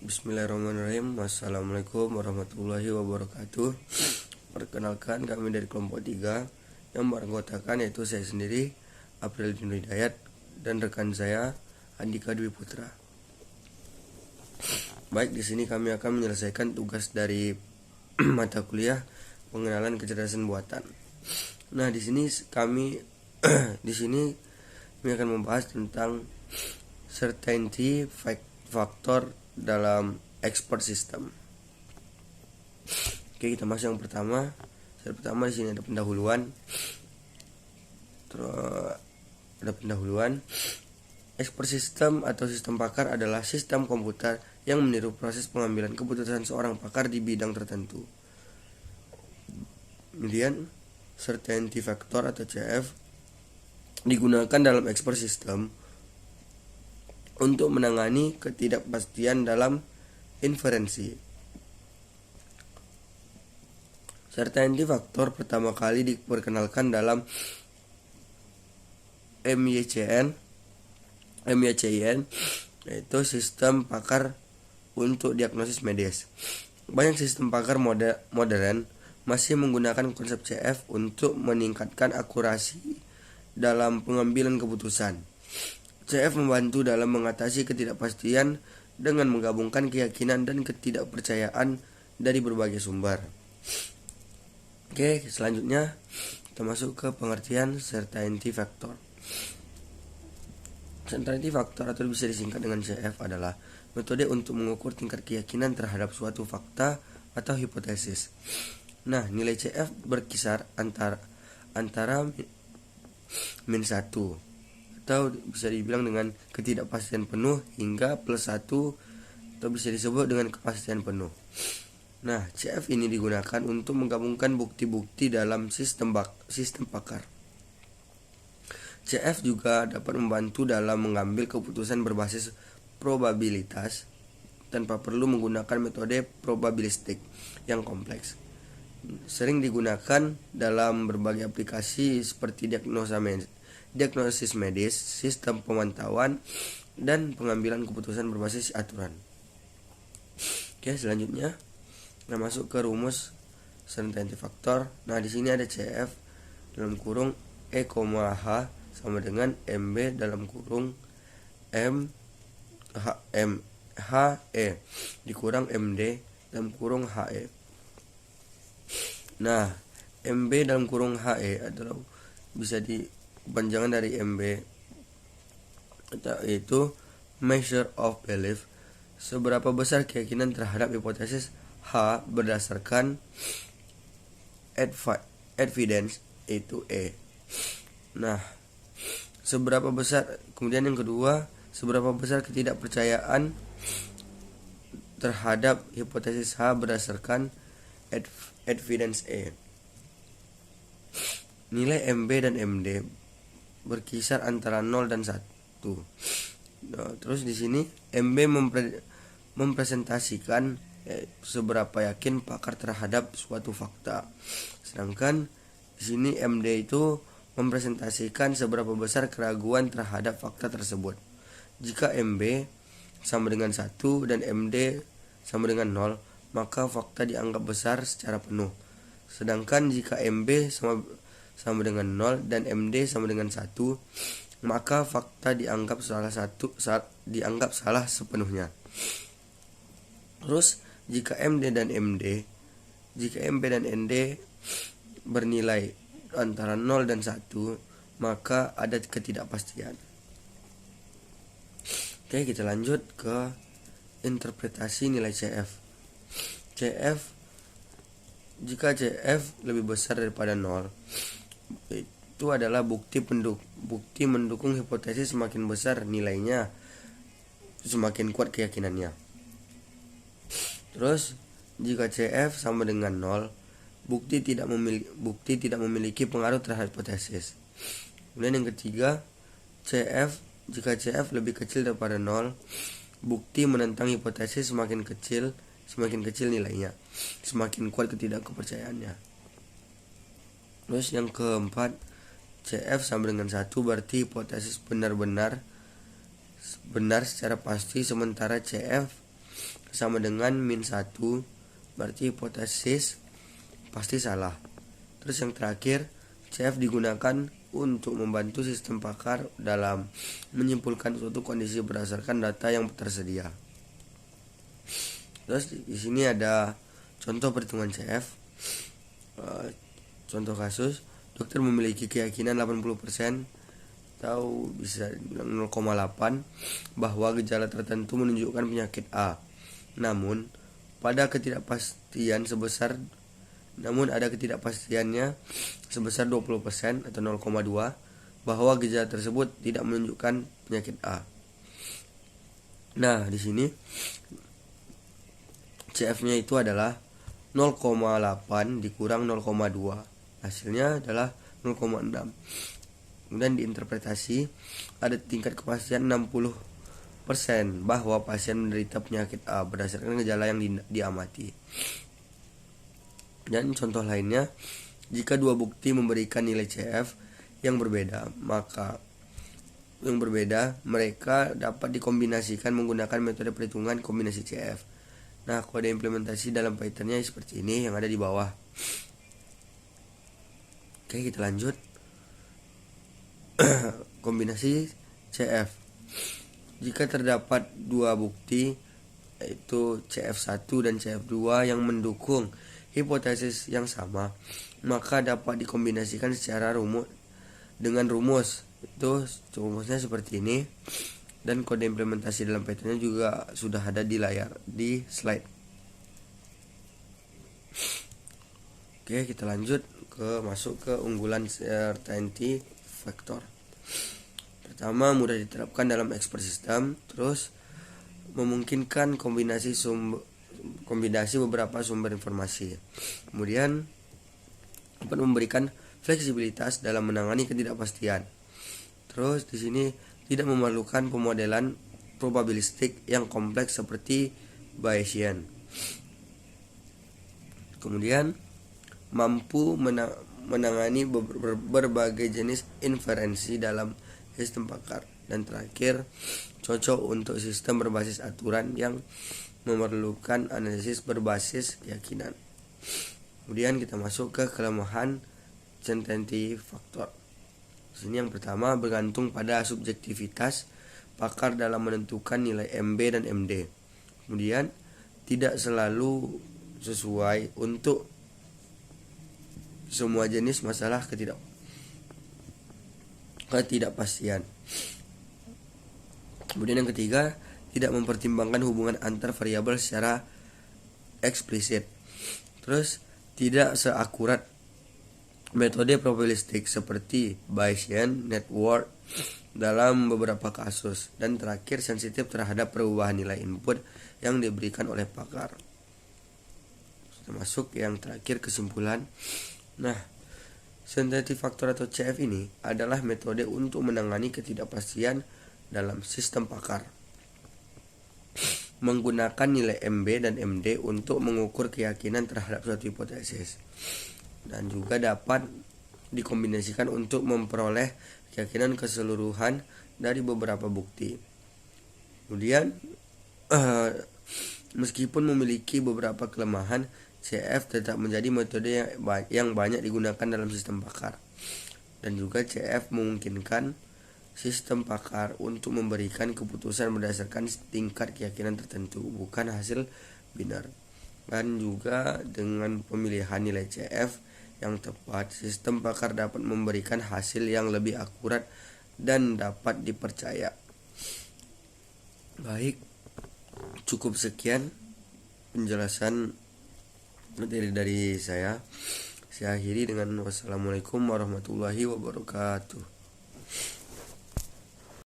Bismillahirrahmanirrahim. Assalamualaikum warahmatullahi wabarakatuh. Perkenalkan, kami dari kelompok 3 yang beranggotakan yaitu saya sendiri, April Dino Hidayat, dan rekan saya, Andika Dwi Putra. Baik, di sini kami akan menyelesaikan tugas dari mata kuliah pengenalan kecerdasan buatan. Nah, di sini kami akan membahas tentang certainty factor dalam export system. Oke, kita masuk yang pertama. Yang pertama di sini ada pendahuluan. Export system atau sistem pakar adalah sistem komputer yang meniru proses pengambilan keputusan seorang pakar di bidang tertentu. Kemudian, certainty factor atau CF digunakan dalam export system untuk menangani ketidakpastian dalam inferensi. Certainty factor pertama kali diperkenalkan dalam MYCN, yaitu sistem pakar untuk diagnosis medis. Banyak sistem pakar modern masih menggunakan konsep CF untuk meningkatkan akurasi dalam pengambilan keputusan. CF membantu dalam mengatasi ketidakpastian dengan menggabungkan keyakinan dan ketidakpercayaan dari berbagai sumber. Oke, selanjutnya kita masuk ke pengertian certainty factor. Certainty factor atau bisa disingkat dengan CF adalah metode untuk mengukur tingkat keyakinan terhadap suatu fakta atau hipotesis. Nah, nilai CF berkisar antara -1 atau bisa dibilang dengan ketidakpastian penuh hingga +1 atau bisa disebut dengan kepastian penuh. Nah, CF ini digunakan untuk menggabungkan bukti-bukti dalam sistem pakar. CF juga dapat membantu dalam mengambil keputusan berbasis probabilitas tanpa perlu menggunakan metode probabilistik yang kompleks. Sering digunakan dalam berbagai aplikasi seperti diagnosis medis, sistem pemantauan, dan pengambilan keputusan berbasis aturan. Oke, selanjutnya kita masuk ke rumus certainty factor. Nah, di sini ada CF dalam kurung E, H sama dengan MB dalam kurung HE dikurang MD dalam kurung HE. Nah, MB dalam kurung HE adalah bisa kepanjangan dari MB, yaitu measure of belief, seberapa besar keyakinan terhadap hipotesis H berdasarkan evidence, itu E. Nah, seberapa besar, kemudian yang kedua, seberapa besar ketidakpercayaan terhadap hipotesis H berdasarkan evidence E. Nilai MB dan MD berkisar antara 0 dan 1. Nah, terus di sini MB mempresentasikan seberapa yakin pakar terhadap suatu fakta. Sedangkan di sini MD itu mempresentasikan seberapa besar keraguan terhadap fakta tersebut. Jika MB sama dengan 1 dan MD sama dengan 0, maka fakta dianggap besar secara penuh. Sedangkan jika MB sama dengan 0 dan MD sama dengan 1, maka fakta dianggap salah sepenuhnya. Terus jika MB dan ND bernilai antara 0 dan 1, maka ada ketidakpastian. Oke, kita lanjut ke interpretasi nilai CF. Jika CF lebih besar daripada 0, itu adalah bukti mendukung hipotesis. Semakin besar nilainya, semakin kuat keyakinannya. Terus jika CF sama dengan 0, bukti tidak memiliki pengaruh terhadap hipotesis. Kemudian yang ketiga, jika CF lebih kecil daripada 0, bukti menentang hipotesis. Semakin kecil nilainya, semakin kuat ketidakpercayaannya. Terus yang keempat, CF sama dengan 1 berarti hipotesis benar secara pasti, sementara CF sama dengan -1, berarti hipotesis pasti salah. Terus yang terakhir, CF digunakan untuk membantu sistem pakar dalam menyimpulkan suatu kondisi berdasarkan data yang tersedia. Terus di sini ada contoh perhitungan CF. Contoh kasus, dokter memiliki keyakinan 80% atau bisa dibilang 0,8 bahwa gejala tertentu menunjukkan penyakit A. Namun ada ketidakpastiannya sebesar 20% atau 0,2 bahwa gejala tersebut tidak menunjukkan penyakit A. Nah, di sini CF-nya itu adalah 0,8 dikurang 0,2. Hasilnya adalah 0,6. Kemudian diinterpretasi ada tingkat kepastian 60% bahwa pasien menderita penyakit A berdasarkan gejala yang diamati. Dan contoh lainnya, jika dua bukti memberikan nilai CF yang berbeda, mereka dapat dikombinasikan menggunakan metode perhitungan kombinasi CF. Nah, kode implementasi dalam Python-nya seperti ini yang ada di bawah. Oke, kita lanjut. Kombinasi CF. Jika terdapat dua bukti, yaitu CF1 dan CF2 yang mendukung hipotesis yang sama, maka dapat dikombinasikan secara dengan rumus. Rumusnya seperti ini, dan kode implementasi dalam Python-nya juga sudah ada di layar di slide. Oke, kita lanjut masuk ke unggulan certainty factor. Pertama, mudah diterapkan dalam expert system, terus memungkinkan kombinasi beberapa sumber informasi. Kemudian dapat memberikan fleksibilitas dalam menangani ketidakpastian. Terus di sini tidak memerlukan pemodelan probabilistik yang kompleks seperti Bayesian. Kemudian mampu menangani berbagai jenis inferensi dalam sistem pakar. Dan terakhir, cocok untuk sistem berbasis aturan yang memerlukan analisis berbasis keyakinan. Kemudian kita masuk ke kelemahan certainty factor. Di sini yang pertama, bergantung pada subjektivitas pakar dalam menentukan nilai MB dan MD. Kemudian tidak selalu sesuai untuk semua jenis masalah ketidakpastian. Kemudian yang ketiga, tidak mempertimbangkan hubungan antar variabel secara eksplisit. Terus tidak seakurat metode probabilistik seperti Bayesian network dalam beberapa kasus. Dan terakhir, sensitif terhadap perubahan nilai input yang diberikan oleh pakar. Termasuk yang terakhir, kesimpulan. Nah, certainty factor atau CF ini adalah metode untuk menangani ketidakpastian dalam sistem pakar, menggunakan nilai MB dan MD untuk mengukur keyakinan terhadap suatu hipotesis, dan juga dapat dikombinasikan untuk memperoleh keyakinan keseluruhan dari beberapa bukti. Kemudian meskipun memiliki beberapa kelemahan, CF tetap menjadi metode yang banyak digunakan dalam sistem pakar. Dan juga CF memungkinkan sistem pakar untuk memberikan keputusan berdasarkan tingkat keyakinan tertentu, bukan hasil binar. Dan juga dengan pemilihan nilai CF yang tepat, sistem pakar dapat memberikan hasil yang lebih akurat dan dapat dipercaya. Baik, cukup sekian penjelasan materi dari saya. Saya akhiri dengan wassalamualaikum warahmatullahi wabarakatuh.